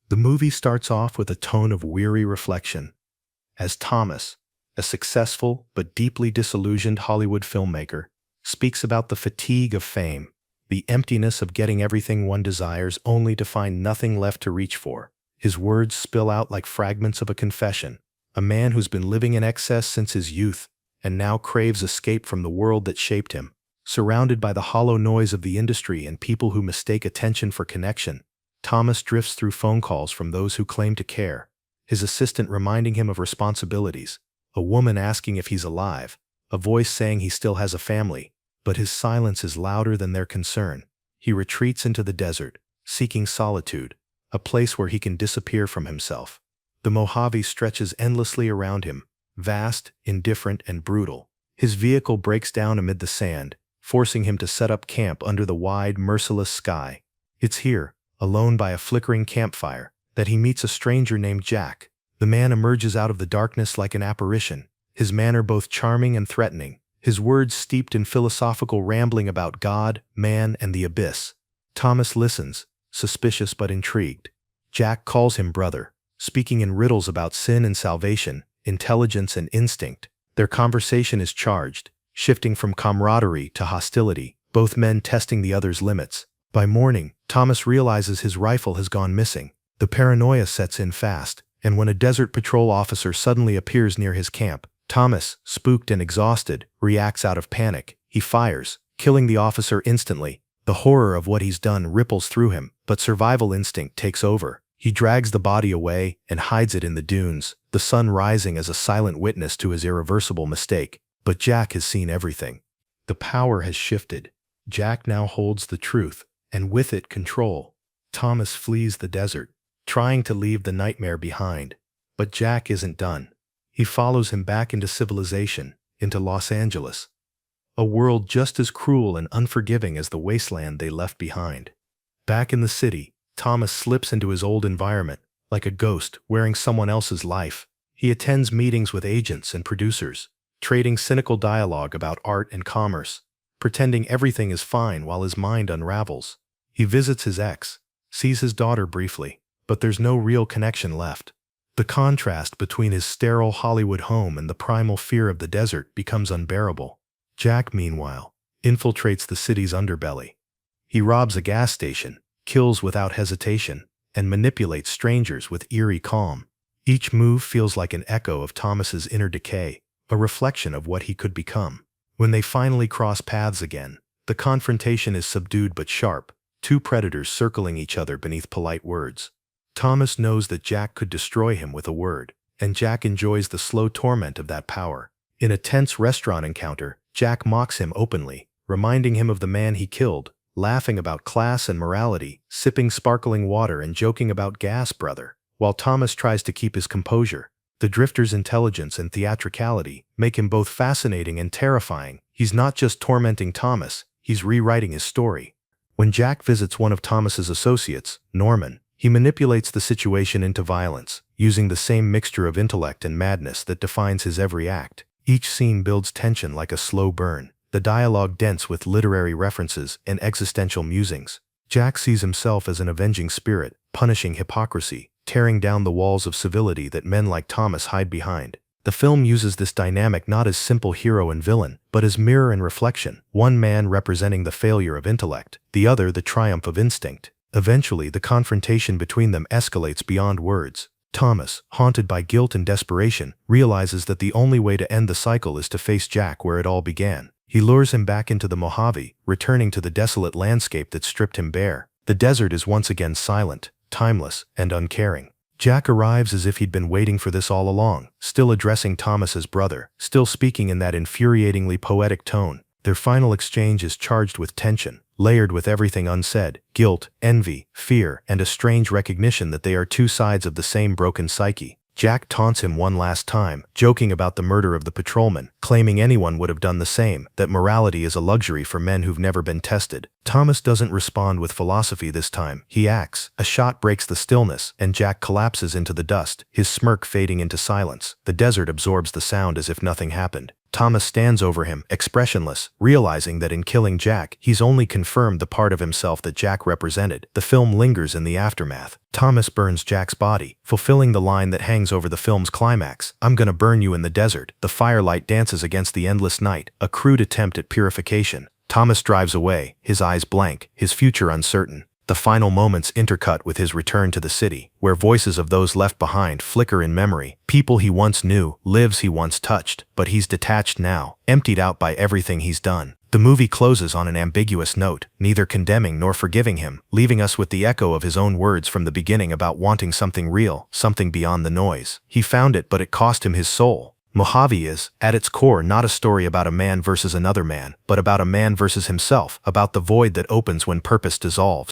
The movie starts off with a tone of weary reflection, as Thomas, a successful but deeply disillusioned Hollywood filmmaker, speaks about the fatigue of fame, the emptiness of getting everything one desires only to find nothing left to reach for. His words spill out like fragments of a confession, a man who's been living in excess since his youth and now craves escape from the world that shaped him. Surrounded by the hollow noise of the industry and people who mistake attention for connection, Thomas drifts through phone calls from those who claim to care, his assistant reminding him of responsibilities, a woman asking if he's alive, a voice saying he still has a family, but his silence is louder than their concern. He retreats into the desert, seeking solitude, a place where he can disappear from himself. The Mojave stretches endlessly around him, vast, indifferent, and brutal. His vehicle breaks down amid the sand, forcing him to set up camp under the wide, merciless sky. It's here, alone by a flickering campfire, that he meets a stranger named Jack. The man emerges out of the darkness like an apparition, his manner both charming and threatening, his words steeped in philosophical rambling about God, man, and the abyss. Thomas listens, suspicious but intrigued. Jack calls him brother, speaking in riddles about sin and salvation, intelligence and instinct. Their conversation is charged, shifting from camaraderie to hostility, both men testing the other's limits. By morning, Thomas realizes his rifle has gone missing. The paranoia sets in fast, and when a desert patrol officer suddenly appears near his camp, Thomas, spooked and exhausted, reacts out of panic. He fires, killing the officer instantly. The horror of what he's done ripples through him, but survival instinct takes over. He drags the body away and hides it in the dunes, the sun rising as a silent witness to his irreversible mistake. But Jack has seen everything. The power has shifted. Jack now holds the truth, and with it control. Thomas flees the desert, trying to leave the nightmare behind. But Jack isn't done. He follows him back into civilization, into Los Angeles, a world just as cruel and unforgiving as the wasteland they left behind. Back in the city, Thomas slips into his old environment, like a ghost wearing someone else's life. He attends meetings with agents and producers, trading cynical dialogue about art and commerce, pretending everything is fine while his mind unravels. He visits his ex, sees his daughter briefly, but there's no real connection left. The contrast between his sterile Hollywood home and the primal fear of the desert becomes unbearable. Jack, meanwhile, infiltrates the city's underbelly. He robs a gas station, kills without hesitation, and manipulates strangers with eerie calm. Each move feels like an echo of Thomas's inner decay, a reflection of what he could become. When they finally cross paths again, the confrontation is subdued but sharp, two predators circling each other beneath polite words. Thomas knows that Jack could destroy him with a word, and Jack enjoys the slow torment of that power. In a tense restaurant encounter, Jack mocks him openly, reminding him of the man he killed, laughing about class and morality, sipping sparkling water and joking about gas, brother. While Thomas tries to keep his composure, the drifter's intelligence and theatricality make him both fascinating and terrifying. He's not just tormenting Thomas, he's rewriting his story. When Jack visits one of Thomas's associates, Norman, he manipulates the situation into violence, using the same mixture of intellect and madness that defines his every act. Each scene builds tension like a slow burn, the dialogue dense with literary references and existential musings. Jack sees himself as an avenging spirit, punishing hypocrisy, tearing down the walls of civility that men like Thomas hide behind. The film uses this dynamic not as simple hero and villain, but as mirror and reflection, one man representing the failure of intellect, the other the triumph of instinct. Eventually, the confrontation between them escalates beyond words. Thomas, haunted by guilt and desperation, realizes that the only way to end the cycle is to face Jack where it all began. He lures him back into the Mojave, returning to the desolate landscape that stripped him bare. The desert is once again silent, timeless, and uncaring. Jack arrives as if he'd been waiting for this all along, still addressing Thomas as brother, still speaking in that infuriatingly poetic tone. Their final exchange is charged with tension, layered with everything unsaid, guilt, envy, fear, and a strange recognition that they are two sides of the same broken psyche. Jack taunts him one last time, joking about the murder of the patrolman, claiming anyone would have done the same, that morality is a luxury for men who've never been tested. Thomas doesn't respond with philosophy this time. He acts. A shot breaks the stillness, and Jack collapses into the dust, his smirk fading into silence. The desert absorbs the sound as if nothing happened. Thomas stands over him, expressionless, realizing that in killing Jack, he's only confirmed the part of himself that Jack represented. The film lingers in the aftermath. Thomas burns Jack's body, fulfilling the line that hangs over the film's climax. "I'm gonna burn you in the desert." The firelight dances against the endless night, a crude attempt at purification. Thomas drives away, his eyes blank, his future uncertain. The final moments intercut with his return to the city, where voices of those left behind flicker in memory. People he once knew, lives he once touched, but he's detached now, emptied out by everything he's done. The movie closes on an ambiguous note, neither condemning nor forgiving him, leaving us with the echo of his own words from the beginning about wanting something real, something beyond the noise. He found it, but it cost him his soul. Mojave is, at its core, not a story about a man versus another man, but about a man versus himself, about the void that opens when purpose dissolves.